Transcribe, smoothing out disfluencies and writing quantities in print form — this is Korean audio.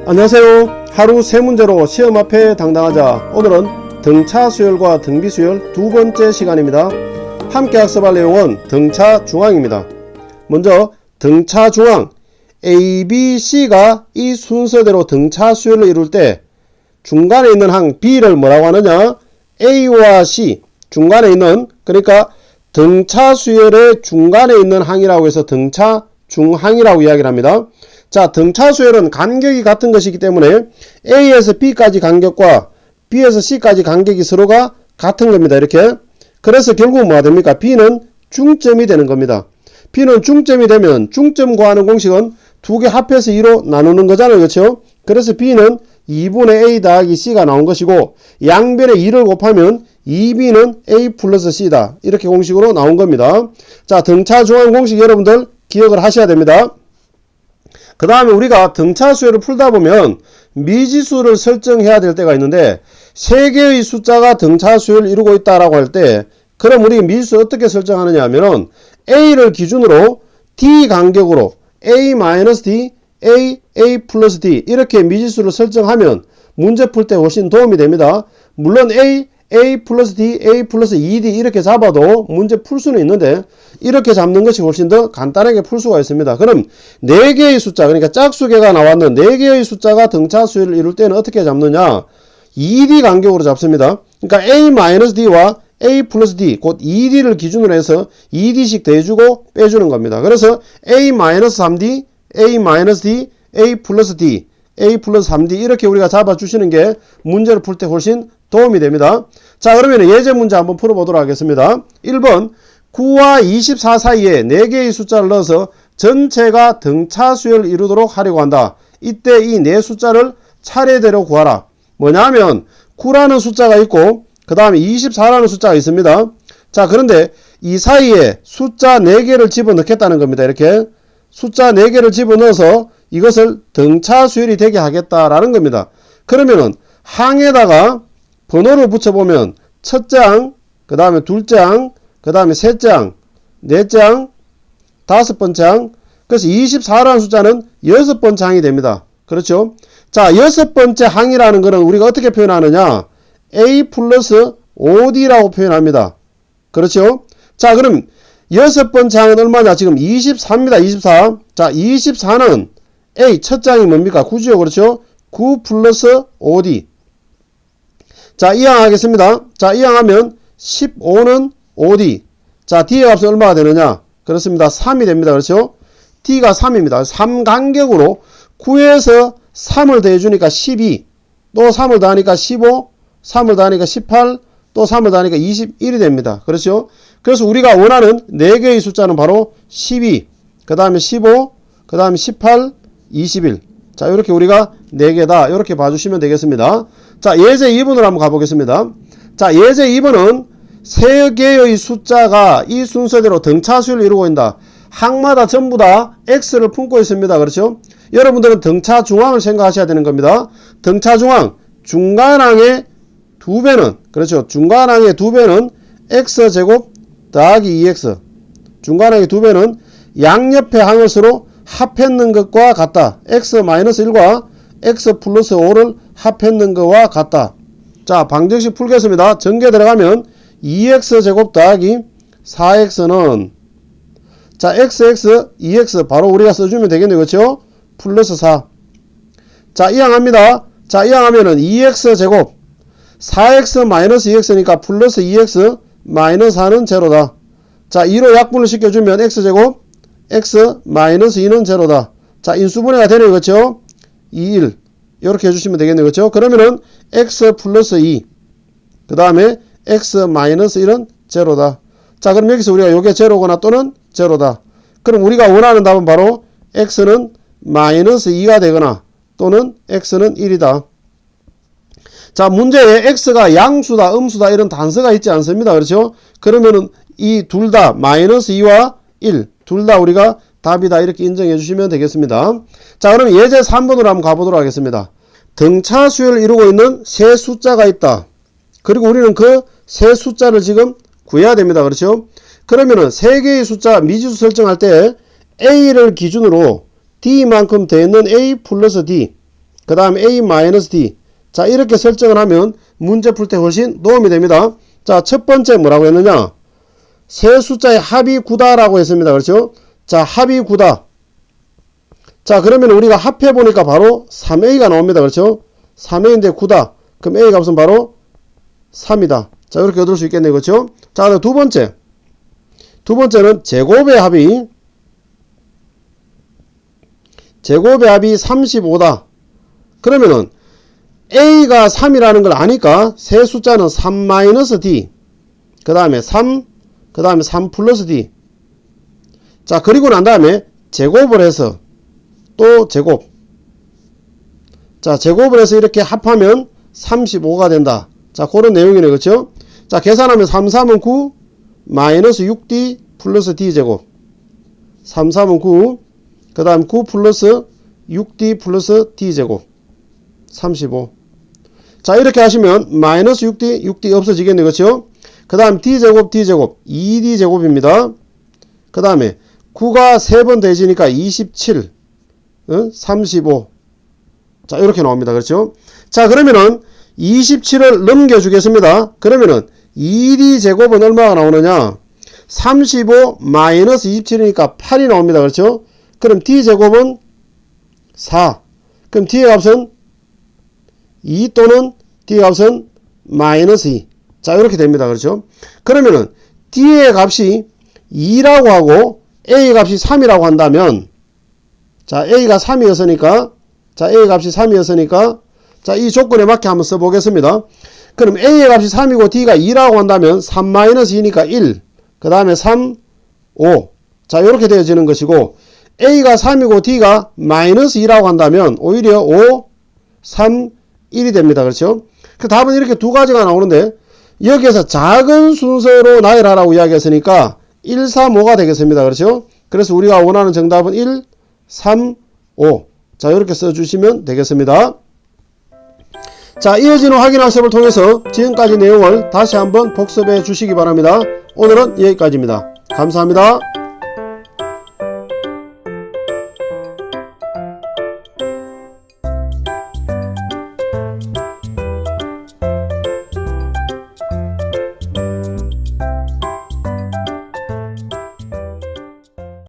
안녕하세요. 하루 세 문제로 시험 앞에 당당하자. 오늘은 등차 수열과 등비 수열 두 번째 시간입니다. 함께 학습할 내용은 등차 중앙입니다. 먼저 등차 중앙 A, B, C가 이 순서대로 등차 수열을 이룰 때 중간에 있는 항 B를 뭐라고 하느냐? A와 C 중간에 있는, 그러니까 등차 수열의 중간에 있는 항이라고 해서 등차 중항이라고 이야기를 합니다. 자, 등차 수열은 간격이 같은 것이기 때문에 A에서 B까지 간격과 B에서 C까지 간격이 서로가 같은 겁니다. 이렇게. 그래서 결국 뭐가 됩니까? B는 중점이 되는 겁니다. B는 중점이 되면 중점 구하는 공식은 두 개 합해서 2로 나누는 거잖아요. 그렇죠? 그래서 B는 2분의 A 더하기 C가 나온 것이고 양변에 2를 곱하면 2B는 A 플러스 C다. 이렇게 공식으로 나온 겁니다. 자, 등차 중앙 공식 여러분들 기억을 하셔야 됩니다. 그 다음에 우리가 등차 수열을 풀다 보면 미지수를 설정해야 될 때가 있는데 3개의 숫자가 등차 수열을 이루고 있다라고 할 때 그럼 우리 미지수 어떻게 설정하느냐 하면은 A를 기준으로 D 간격으로 A-D, A 플러스 D 이렇게 미지수를 설정하면 문제 풀 때 훨씬 도움이 됩니다. 물론 A 플러스 D, A 플러스 2D 이렇게 잡아도 문제 풀 수는 있는데 이렇게 잡는 것이 훨씬 더 간단하게 풀 수가 있습니다. 그럼 4개의 숫자, 그러니까 짝수개가 나왔는 4개의 숫자가 등차 수열을 이룰 때는 어떻게 잡느냐? 2D 간격으로 잡습니다. 그러니까 A-D와 A 플러스 D, 곧 2D를 기준으로 해서 2D씩 더해주고 빼주는 겁니다. 그래서 A-3D, A-D, A 플러스 D, A 플러스 3D 이렇게 우리가 잡아주시는 게 문제를 풀 때 훨씬 도움이 됩니다. 자, 그러면 예제 문제 한번 풀어보도록 하겠습니다. 1번 9와 24 사이에 4개의 숫자를 넣어서 전체가 등차 수열을 이루도록 하려고 한다. 이때 이 4숫자를 차례대로 구하라. 뭐냐면 9라는 숫자가 있고 그 다음에 24라는 숫자가 있습니다. 자, 그런데 이 사이에 숫자 4개를 집어넣겠다는 겁니다. 이렇게 숫자 4개를 집어넣어서 이것을 등차 수열이 되게 하겠다라는 겁니다. 그러면은 항에다가 번호를 붙여보면 첫 장, 그 다음에 둘째 장, 그 다음에 세 장, 네 장, 다섯 번째 항. 그래서 24라는 숫자는 6번째 항이 됩니다. 그렇죠? 자, 6번째 항이라는 것은 우리가 어떻게 표현하느냐? A 플러스 5D라고 표현합니다. 그렇죠? 자, 그럼 6번째 항은 얼마냐? 지금 24입니다. 24. 자, 24는 A 첫 장이 뭡니까? 9죠. 그렇죠? 9 플러스 5D. 자, 이 항 하겠습니다. 자, 이 항 하면 15는 5D. 자, D의 값은 얼마가 되느냐? 그렇습니다. 3이 됩니다. 그렇죠? D가 3입니다. 3 간격으로 9에서 3을 더해주니까 12. 또 3을 더하니까 15. 3을 더하니까 18. 또 3을 더하니까 21이 됩니다. 그렇죠? 그래서 우리가 원하는 4개의 숫자는 바로 12. 그 다음에 15. 그 다음에 18. 21. 자, 이렇게 우리가 4개다. 이렇게 봐주시면 되겠습니다. 자, 예제 2번으로 한번 가보겠습니다. 자, 예제 2번은 3개의 숫자가 이 순서대로 등차 수열을 이루고 있다. 항마다 전부 다 X를 품고 있습니다. 그렇죠? 여러분들은 등차 중앙을 생각하셔야 되는 겁니다. 등차 중앙, 중간항의 2배는, 그렇죠? 중간항의 2배는 X제곱 더하기 2X. 중간항의 2배는 양옆의 항을 서로 합했는 것과 같다. X-1과 X 플러스 5를 합했는 것과 같다. 자, 방정식 풀겠습니다. 전개 들어가면 2X제곱 더하기 4X는 자, XX, 2X 바로 우리가 써주면 되겠네요. 그렇죠? 플러스 4. 자, 이항합니다. 자, 이항하면은 2X제곱 4X 마이너스 2X니까 플러스 2X 마이너스 4는 제로다. 자, 2로 약분을 시켜주면 X제곱 X 마이너스 2는 제로다. 자, 인수분해가 되네요. 그렇죠? 2, 1 이렇게 해주시면 되겠네요. 그렇죠? 그러면은 X 플러스 2 그 다음에 X 마이너스 1은 제로다. 자, 그럼 여기서 우리가 요게 제로거나 또는 제로다. 그럼 우리가 원하는 답은 바로 X는 마이너스 2가 되거나 또는 X는 1이다. 자, 문제에 X가 양수다, 음수다 이런 단서가 있지 않습니다. 그렇죠? 그러면은 이 둘 다 마이너스 2와 1 둘 다 우리가 답이다 이렇게 인정해 주시면 되겠습니다. 자, 그럼 예제 3번으로 한번 가보도록 하겠습니다. 등차 수열을 이루고 있는 세 숫자가 있다. 그리고 우리는 그 세 숫자를 지금 구해야 됩니다. 그렇죠? 그러면은 세 개의 숫자 미지수 설정할 때 A를 기준으로 D만큼 되는 A 플러스 D. 그 다음에 A-D. 자, 이렇게 설정을 하면 문제 풀 때 훨씬 도움이 됩니다. 자, 첫 번째 뭐라고 했느냐? 세 숫자의 합이 9다라고 했습니다. 그렇죠? 자, 합이 9다. 자, 그러면 우리가 합해 보니까 바로 3A가 나옵니다. 그렇죠? 3A인데 9다. 그럼 A 값은 바로 3이다. 자, 이렇게 얻을 수 있겠네요. 그렇죠? 자, 그럼 두 번째. 두 번째는 제곱의 합이 35다. 그러면은 A가 3이라는 걸 아니까 세 숫자는 3-D. 그 다음에 3, 그 다음에 3 플러스 D. 자, 그리고 난 다음에 제곱을 해서 또 제곱. 자, 제곱을 해서 이렇게 합하면 35가 된다. 자, 그런 내용이네. 그렇죠? 자, 계산하면 3, 3은 9, 마이너스 6D 플러스 D 제곱. 3, 3은 9, 그 다음 9 플러스 6D 플러스 D 제곱. 35. 자, 이렇게 하시면 마이너스 6D 없어지겠네. 그렇죠? 그 다음 D제곱, D제곱, 2D제곱입니다. 그 다음에 9가 3번 더해지니까 27, 35. 자, 이렇게 나옵니다. 그렇죠? 자, 그러면은 27을 넘겨주겠습니다. 그러면은 2D제곱은 얼마가 나오느냐? 35 마이너스 27이니까 8이 나옵니다. 그렇죠? 그럼 D제곱은 4. 그럼 D의 값은 2 또는 D의 값은 마이너스 2. 자, 이렇게 됩니다. 그렇죠? 그러면은 D의 값이 2라고 하고 A 값이 3이라고 한다면, 자, A가 3이었으니까, 자, A 값이 3이었으니까, 자, 이 조건에 맞게 한번 써보겠습니다. 그럼 A의 값이 3이고 D가 2라고 한다면 3-2니까 1, 그 다음에 3, 5. 자, 이렇게 되어지는 것이고, A가 3이고 D가 마이너스 2라고 한다면 오히려 5, 3, 1이 됩니다. 그렇죠? 그 답은 이렇게 두 가지가 나오는데, 여기에서 작은 순서로 나열하라고 이야기했으니까 1, 3, 5가 되겠습니다. 그렇죠? 그래서 우리가 원하는 정답은 1, 3, 5. 자, 이렇게 써주시면 되겠습니다. 자, 이어지는 확인학습을 통해서 지금까지 내용을 다시 한번 복습해 주시기 바랍니다. 오늘은 여기까지입니다. 감사합니다.